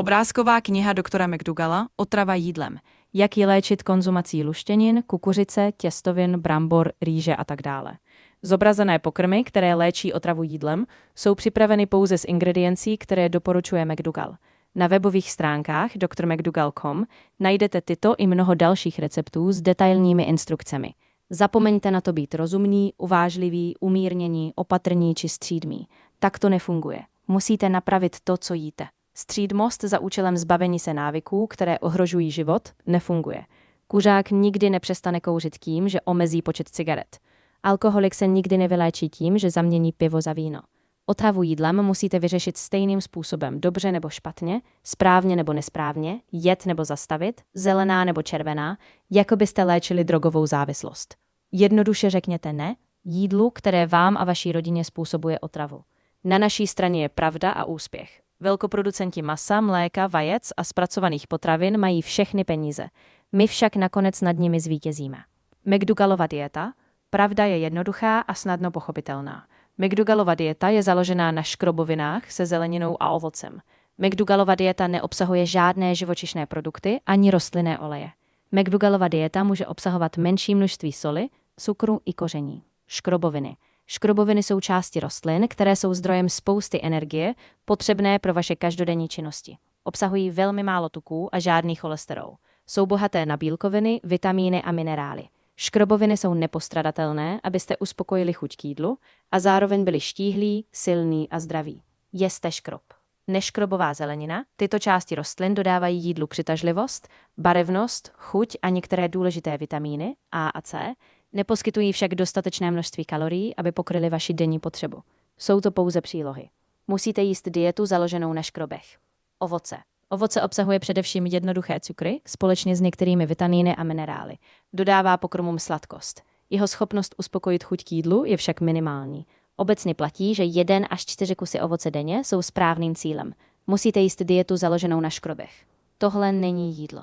Obrázková kniha doktora McDougalla Otrava jídlem. Jak ji léčit konzumací luštěnin, kukuřice, těstovin, brambor, rýže a tak dále. Zobrazené pokrmy, které léčí otravu jídlem, jsou připraveny pouze z ingrediencí, které doporučuje McDougall. Na webových stránkách drmcdougall.com najdete tyto i mnoho dalších receptů s detailními instrukcemi. Zapomeňte na to být rozumní, uvážliví, umírnění, opatrní či střídmí. Tak to nefunguje. Musíte napravit to, co jíte. Střídmost za účelem zbavení se návyků, které ohrožují život, nefunguje. Kuřák nikdy nepřestane kouřit tím, že omezí počet cigaret. Alkoholik se nikdy nevyléčí tím, že zamění pivo za víno. Otravu jídlem musíte vyřešit stejným způsobem, dobře nebo špatně, správně nebo nesprávně, jet nebo zastavit, zelená nebo červená, jako byste léčili drogovou závislost. Jednoduše řekněte ne jídlu, které vám a vaší rodině způsobuje otravu. Na naší straně je pravda a úspěch. Velkoproducenti masa, mléka, vajec a zpracovaných potravin mají všechny peníze. My však nakonec nad nimi zvítězíme. McDougallova dieta. Pravda je jednoduchá a snadno pochopitelná. McDougallova dieta je založená na škrobovinách se zeleninou a ovocem. McDougallova dieta neobsahuje žádné živočišné produkty ani rostlinné oleje. McDougallova dieta může obsahovat menší množství soli, cukru i koření. Škroboviny. Škroboviny jsou části rostlin, které jsou zdrojem spousty energie, potřebné pro vaše každodenní činnosti. Obsahují velmi málo tuků a žádný cholesterol. Jsou bohaté na bílkoviny, vitamíny a minerály. Škroboviny jsou nepostradatelné, abyste uspokojili chuť k jídlu a zároveň byli štíhlí, silní a zdraví. Jeste škrob. Neškrobová zelenina, tyto části rostlin dodávají jídlu přitažlivost, barevnost, chuť a některé důležité vitamíny A a C, neposkytují však dostatečné množství kalorií, aby pokryly vaši denní potřebu. Jsou to pouze přílohy. Musíte jíst dietu založenou na škrobech. Ovoce. Ovoce obsahuje především jednoduché cukry, společně s některými vitamíny a minerály. Dodává pokrmům sladkost. Jeho schopnost uspokojit chuť k jídlu je však minimální. Obecně platí, že 1 až 4 kusy ovoce denně jsou správným cílem. Musíte jíst dietu založenou na škrobech. Tohle není jídlo.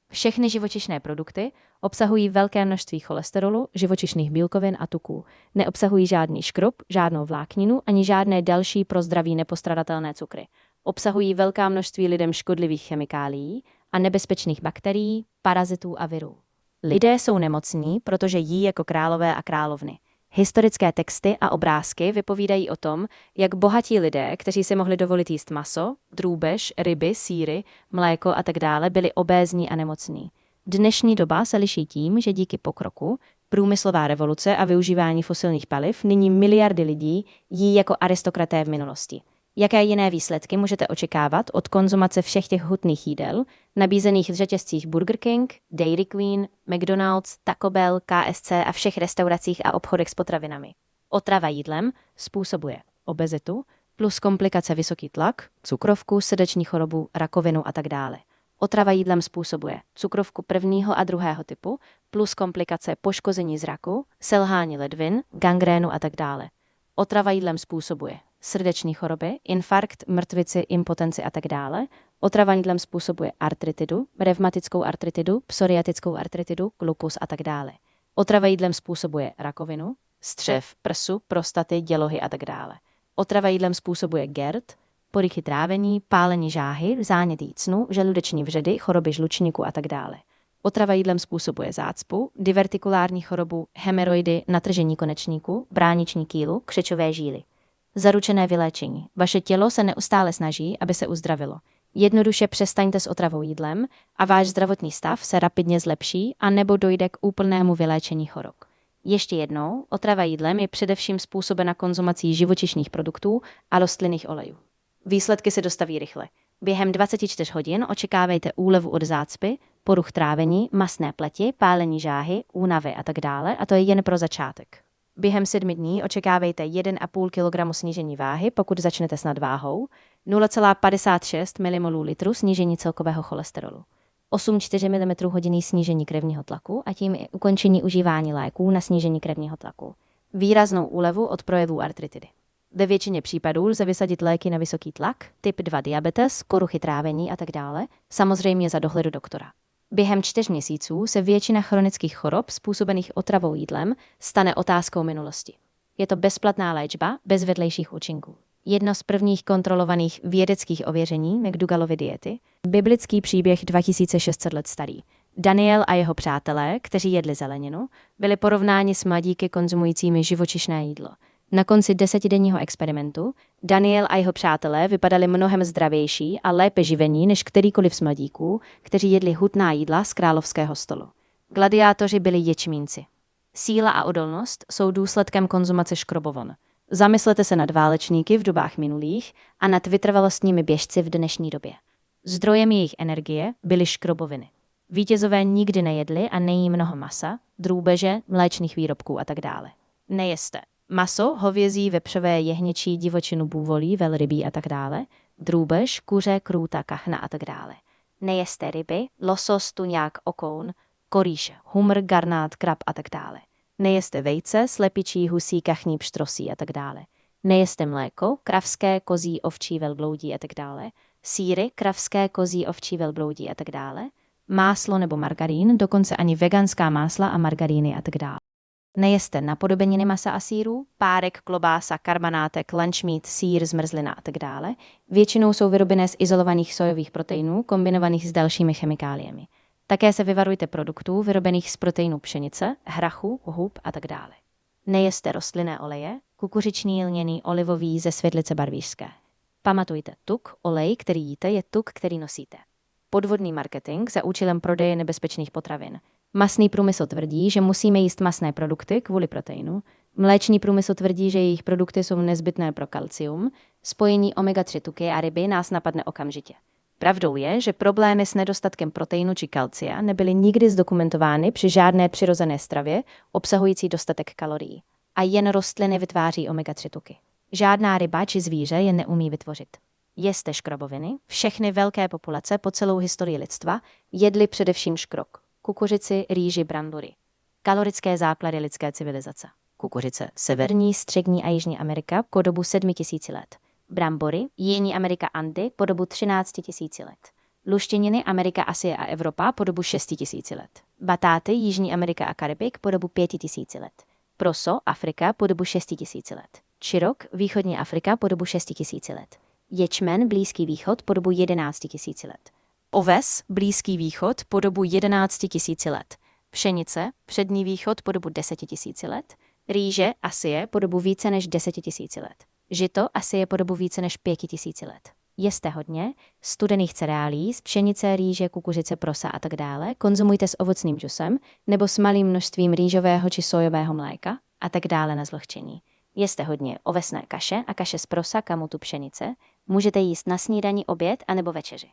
Všechny živočišné produkty obsahují velké množství cholesterolu, živočišných bílkovin a tuků. Neobsahují žádný škrob, žádnou vlákninu ani žádné další pro zdraví nepostradatelné cukry. Obsahují velká množství lidem škodlivých chemikálií a nebezpečných bakterií, parazitů a virů. Lidé jsou nemocní, protože jí jako králové a královny. Historické texty a obrázky vypovídají o tom, jak bohatí lidé, kteří si mohli dovolit jíst maso, drůbež, ryby, sýry, mléko a tak dále, byli obézní a nemocní. Dnešní doba se liší tím, že díky pokroku, průmyslová revoluce a využívání fosilních paliv nyní miliardy lidí jí jako aristokraté v minulosti. Jaké jiné výsledky můžete očekávat od konzumace všech těch hutných jídel, nabízených v řetězcích Burger King, Dairy Queen, McDonald's, Taco Bell, KFC a všech restauracích a obchodech s potravinami? Otrava jídlem způsobuje obezitu plus komplikace vysoký tlak, cukrovku, srdeční chorobu, rakovinu a tak dále. Otrava jídlem způsobuje cukrovku 1. a 2. typu plus komplikace poškození zraku, selhání ledvin, gangrénu a tak dále. Otrava jídlem způsobuje srdeční choroby, infarkt, mrtvici, impotenci a tak dále. Otrava jídlem způsobuje artritidu, revmatickou artritidu, psoriatickou artritidu, lupus a tak dále. Otrava jídlem způsobuje rakovinu, střev, prsu, prostaty, dělohy a tak dále. Otrava jídlem způsobuje GERD, poruchy trávení, pálení žáhy, zánět jícnu, žaludeční vředy, choroby žlučníku a tak dále. Otrava jídlem způsobuje zácpu, divertikulární chorobu, hemeroidy, natržení konečníku, brániční kýlu, křečové žíly. Zaručené vyléčení. Vaše tělo se neustále snaží, aby se uzdravilo. Jednoduše přestaňte s otravou jídlem a váš zdravotní stav se rapidně zlepší a nebo dojde k úplnému vyléčení chorob. Ještě jednou, otrava jídlem je především způsobena konzumací živočišných produktů a rostlinných olejů. Výsledky se dostaví rychle. Během 24 hodin očekávejte úlevu od zácpy, poruch trávení, mastné pleti, pálení žáhy, únavy a tak dále, a to je jen pro začátek. Během 7 dní očekávejte 1,5 kg snížení váhy, pokud začnete s nadváhou, 0,56 mmol snížení celkového cholesterolu, 8,4 mm/h snížení krevního tlaku a tím i ukončení užívání léků na snížení krevního tlaku. Výraznou úlevu od projevů artritidy. Ve většině případů lze vysadit léky na vysoký tlak, typ 2 diabetes, poruchy trávení a tak dále, samozřejmě za dohledu doktora. Během 4 měsíců se většina chronických chorob způsobených otravou jídlem stane otázkou minulosti. Je to bezplatná léčba bez vedlejších účinků. jedno z prvních kontrolovaných vědeckých ověření McDougallové diety, biblický příběh 2600 let starý. Daniel a jeho přátelé, kteří jedli zeleninu, byli porovnáni s mladíky konzumujícími živočišné jídlo. Na konci 10denního experimentu Daniel a jeho přátelé vypadali mnohem zdravější a lépe živení než kterýkoliv z mladíků, kteří jedli hutná jídla z královského stolu. Gladiátoři byli ječmínci. Síla a odolnost jsou důsledkem konzumace škrobovin. Zamyslete se nad válečníky v dobách minulých a nad vytrvalostními běžci v dnešní době. Zdrojem jejich energie byly škroboviny. Vítězové nikdy nejedli a nejí mnoho masa, drůbeže, mléčných výrobků a tak dále. Nejeste maso, hovězí, vepřové, jehněčí, divočinu, bůvolí, velrybí a tak dále, drůbež, kuře, krůta, kachna a tak dále. Nejeste ryby, losos, tuňák, okoun, korýše, humr, garnát, krab a tak dále. Nejeste vejce, slepičí, husí, kachní, pštrosí a tak dále. Nejeste mléko, kravské, kozí, ovčí, velbloudí a tak dále. Sýry, kravské, kozí, ovčí, velbloudí a tak dále. Máslo nebo margarín, dokonce ani veganská másla a margaríny a tak dále. Nejeste napodobeniny masa a sýrů, párek, klobása, karbanátek, lunch meat, sýr, zmrzlina a tak dále. Většinou jsou vyrobené z izolovaných sojových proteinů kombinovaných s dalšími chemikáliemi. Také se vyvarujte produktů vyrobených z proteinů pšenice, hrachu, hub a tak dále. Nejeste rostlinné oleje, kukuřičný, lněný, olivový, ze světlice barvířské. Pamatujte, tuk, olej, který jíte, je tuk, který nosíte. Podvodný marketing za účelem prodeje nebezpečných potravin. Masný průmysl tvrdí, že musíme jíst masné produkty kvůli proteinu. Mléčný průmysl tvrdí, že jejich produkty jsou nezbytné pro kalcium. Spojení omega-3 tuky a ryby nás napadne okamžitě. Pravdou je, že problémy s nedostatkem proteinu či kalcia nebyly nikdy zdokumentovány při žádné přirozené stravě obsahující dostatek kalorií. A jen rostliny vytváří omega-3 tuky. Žádná ryba či zvíře je neumí vytvořit. Jeste škroboviny, všechny velké populace po celou historii lidstva jedly především škrok, kukuřici, rýži, brambory. Kalorické základy lidské civilizace. Kukuřice, Severní, Střední a Jižní Amerika po dobu 7000 let. Brambory, Jižní Amerika, Andy po dobu 13 000 let. Luštěniny, Amerika, Asie a Evropa po dobu 6 000 let. Batáty, Jižní Amerika a Karibik po dobu 5 000 let. Proso, Afrika po dobu 6 000 let. Čirok, Východní Afrika po dobu 6 000 let. Ječmen, Blízký východ po dobu 11 000 let. Oves, Blízký východ po dobu 11 000 let. Pšenice, Přední východ po dobu 10 000 let. Rýže, Asie po dobu více než 10 000 let. Žito, Asie po dobu více než 5 000 let. Jeste hodně studených cereálí, z pšenice, rýže, kukuřice, prosa a tak dále. Konzumujte s ovocným džusem nebo s malým množstvím rýžového či sojového mléka a tak dále na zlehčení. Jeste hodně ovesné kaše a kaše z prosa, kamutu, pšenice. Můžete jíst na snídani, oběd anebo večeři.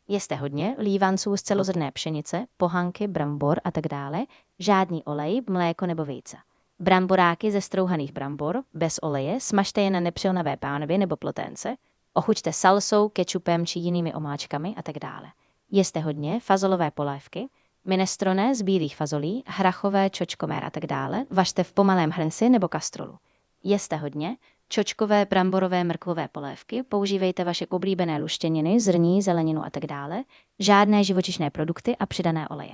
Jeste hodně lívanců z celozrnné pšenice, pohanky, brambor a tak dále. Žádný olej, mléko nebo vejce. Bramboráky ze strouhaných brambor, bez oleje, smažte je na nepřilnavé pánvi nebo plotence. Ochuťte salsou, kečupem či jinými omáčkami a tak dále. Jeste hodně fazolové polévky, minestrone z bílých fazolí, hrachové, čočkové a tak dále. Vařte v pomalém hrnci nebo kastrolu. Jeste hodně čočkové, bramborové, mrkvové polévky, používejte vaše oblíbené luštěniny, zrní, zeleninu a tak dále, žádné živočišné produkty a přidané oleje.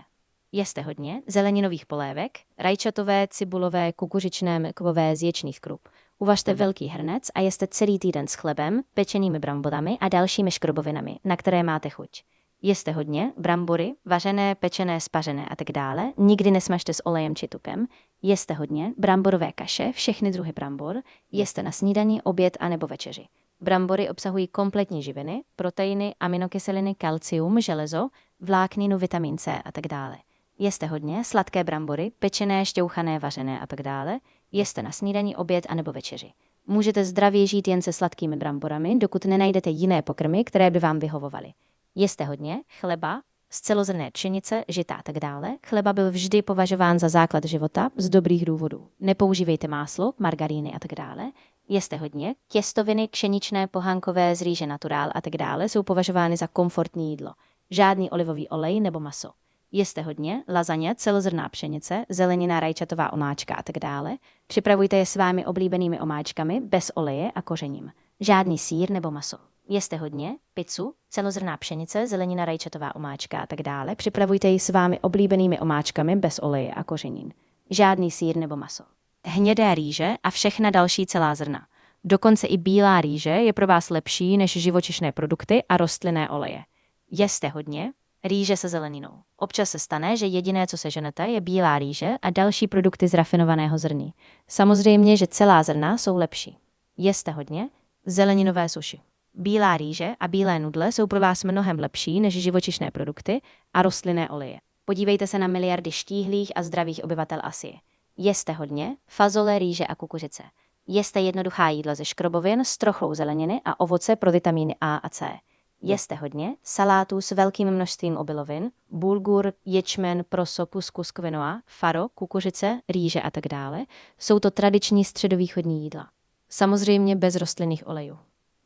Jeste hodně zeleninových polévek, rajčatové, cibulové, kukuřičné, mrkvové, z ječných krup. Uvažte velký hrnec a jeste celý týden s chlebem, pečenými bramborami a dalšími škrobovinami, na které máte chuť. Jeste hodně brambory, vařené, pečené, spařené a tak dále, nikdy nesmažte s olejem či tukem. Jeste hodně bramborové kaše, všechny druhy brambor, jeste na snídani, oběd a nebo večeři. Brambory obsahují kompletní živiny, proteiny, aminokyseliny, kalcium, železo, vlákninu, vitamin C a tak dále. Jeste hodně sladké brambory, pečené, šťouchané, vařené a tak dále, jeste na snídani, oběd a nebo večeři. Můžete zdravě žít jen se sladkými bramborami, dokud nenajdete jiné pokrmy, které by vám vyhovovaly. Jeste hodně chleba, z celozrnné pšenice, žita a tak dále. Chleba byl vždy považován za základ života z dobrých důvodů. Nepoužívejte máslo, margaríny a tak dále. Jeste hodně těstoviny, pšeničné, pohánkové, z rýže naturál a tak dále jsou považovány za komfortní jídlo. Žádný olivový olej nebo maso. Jeste hodně lasagne, celozrnná pšenice, zelenina, rajčatová omáčka a tak dále. Připravujte je svými oblíbenými omáčkami bez oleje a kořením. Žádný sýr nebo maso. Jeste hodně pizzu, celozrnná pšenice, zelenina, rajčatová omáčka a tak dále. Připravujte ji s vámi oblíbenými omáčkami bez oleje a kořenin. Žádný sýr nebo maso. Hnědé rýže a všechna další celá zrna. Dokonce i bílá rýže je pro vás lepší než živočišné produkty a rostlinné oleje. Jeste hodně rýže se zeleninou. Občas se stane, že jediné, co seženete, je bílá rýže a další produkty z rafinovaného zrní. Samozřejmě, že celá zrna jsou lepší. Jeste hodně zeleninové suši. Bílá rýže a bílé nudle jsou pro vás mnohem lepší než živočišné produkty a rostlinné oleje. Podívejte se na miliardy štíhlých a zdravých obyvatel Asie. Jeste hodně fazole, rýže a kukuřice. Jeste jednoduchá jídla ze škrobovin s trochou zeleniny a ovoce pro vitamíny A a C. Jeste hodně salátů s velkým množstvím obilovin, bulgur, ječmen, proso, kuskus, quinoa, faro, kukuřice, rýže a tak dále. Jsou to tradiční středovýchodní jídla. Samozřejmě bez rostlinných olejů.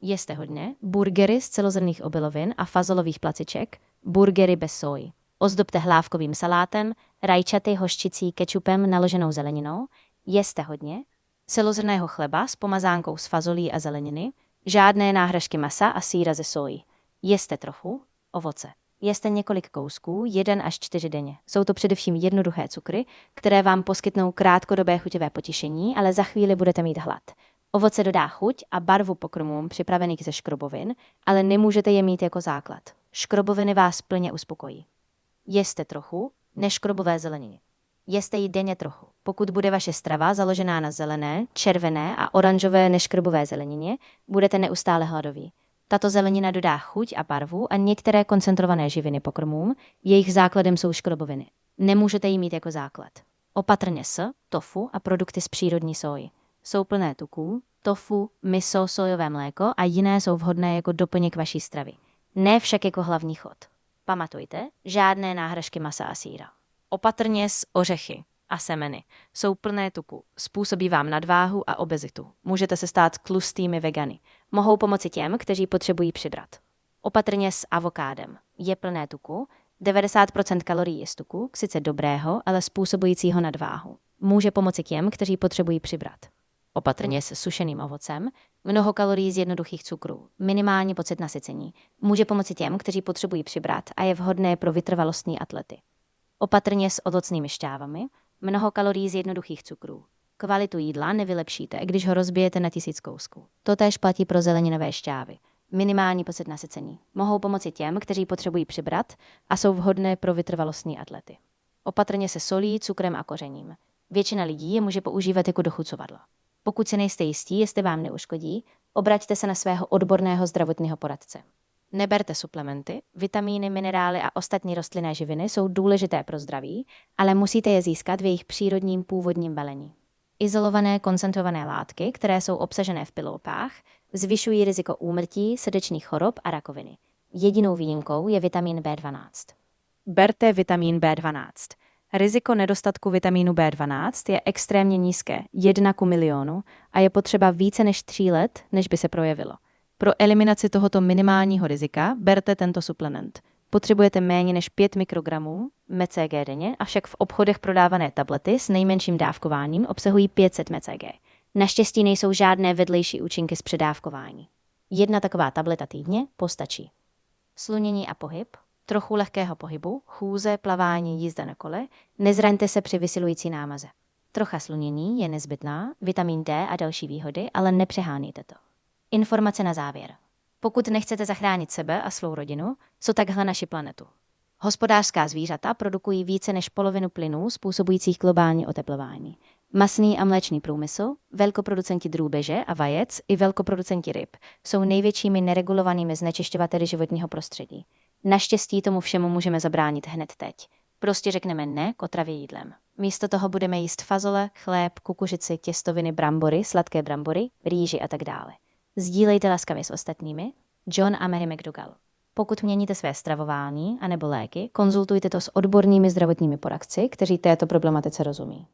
Jeste hodně burgery z celozrnných obilovin a fazolových placiček, burgery bez soji. Ozdobte hlávkovým salátem, rajčaty, hořčicí, kečupem, naloženou zeleninou. Jeste hodně celozrnného chleba s pomazánkou z fazolí a zeleniny, žádné náhražky masa a sýra ze soji. Jeste trochu ovoce. Jeste několik kousků, 1 až 4 denně. Jsou to především jednoduché cukry, které vám poskytnou krátkodobé chuťové potěšení, ale za chvíli budete mít hlad. Ovoce dodá chuť a barvu pokrmům připravených ze škrobovin, ale nemůžete je mít jako základ. Škroboviny vás plně uspokojí. Jeste trochu neškrobové zeleniny. Jeste ji denně trochu. Pokud bude vaše strava založená na zelené, červené a oranžové neškrobové zelenině, budete neustále hladoví. Tato zelenina dodá chuť a barvu a některé koncentrované živiny pokrmům, jejich základem jsou škroboviny. Nemůžete ji mít jako základ. Opatrně s tofu a produkty z přírodní soji. Jsou plné tuků, tofu, miso, sojové mléko a jiné jsou vhodné jako doplněk vaší stravy. Ne však jako hlavní chod. Pamatujte, žádné náhražky masa a sýra. Opatrně s ořechy a semeny. Jsou plné tuku, způsobí vám nadváhu a obezitu. Můžete se stát tlustými vegany. Mohou pomoci těm, kteří potřebují přibrat. Opatrně s avokádem. Je plné tuku, 90% kalorií je z tuku, sice dobrého, ale způsobujícího nadváhu. Může pomoci těm, kteří potřebují přibrat. Opatrně s sušeným ovocem, mnoho kalorií z jednoduchých cukrů, minimální pocit nasycení. Může pomoci těm, kteří potřebují přibrat a je vhodné pro vytrvalostní atlety. Opatrně s ovocnými šťávami, mnoho kalorií z jednoduchých cukrů. Kvalitu jídla nevylepšíte, když ho rozbijete na 1000 kousků. Totéž platí pro zeleninové šťávy. Minimální pocit nasycení. Mohou pomoci těm, kteří potřebují přibrat a jsou vhodné pro vytrvalostní atlety. Opatrně se solí, cukrem a kořením. Většina lidí je může používat jako dochucovadlo. Pokud si nejste jistí, jestli vám neuškodí, obraťte se na svého odborného zdravotního poradce. Neberte suplementy, vitamíny, minerály a ostatní rostlinné živiny jsou důležité pro zdraví, ale musíte je získat v jejich přírodním původním balení. Izolované koncentrované látky, které jsou obsažené v pilulkách, zvyšují riziko úmrtí, srdečních chorob a rakoviny. Jedinou výjimkou je vitamin B12. Berte vitamin B12. Riziko nedostatku vitamínu B12 je extrémně nízké, 1:1 a je potřeba více než 3 let, než by se projevilo. Pro eliminaci tohoto minimálního rizika berte tento suplement. Potřebujete méně než 5 mikrogramů mcg denně, avšak v obchodech prodávané tablety s nejmenším dávkováním obsahují 500 mcg. Naštěstí nejsou žádné vedlejší účinky z předávkování. 1 taková tableta týdně postačí. Slunění a pohyb, trochu lehkého pohybu, chůze, plavání, jízda na kole, nezraňte se při vysilující námaze. Trocha slunění je nezbytná, vitamin D a další výhody, ale nepřehánějte to. Informace na závěr. Pokud nechcete zachránit sebe a svou rodinu, co takhle naši planetu. Hospodářská zvířata produkují více než polovinu plynů způsobujících globální oteplování. Masný a mléčný průmysl, velkoproducenti drůbeže a vajec i velkoproducenti ryb jsou největšími neregulovanými znečišťovateli životního prostředí. Naštěstí tomu všemu můžeme zabránit hned teď. Prostě řekneme ne k otravě jídlem. Místo toho budeme jíst fazole, chléb, kukuřici, těstoviny, brambory, sladké brambory, rýži a tak dále. Sdílejte laskavě s ostatními. John a Mary McDougall. Pokud měníte své stravování anebo léky, konzultujte to s odbornými zdravotními poradci, kteří této problematice rozumí.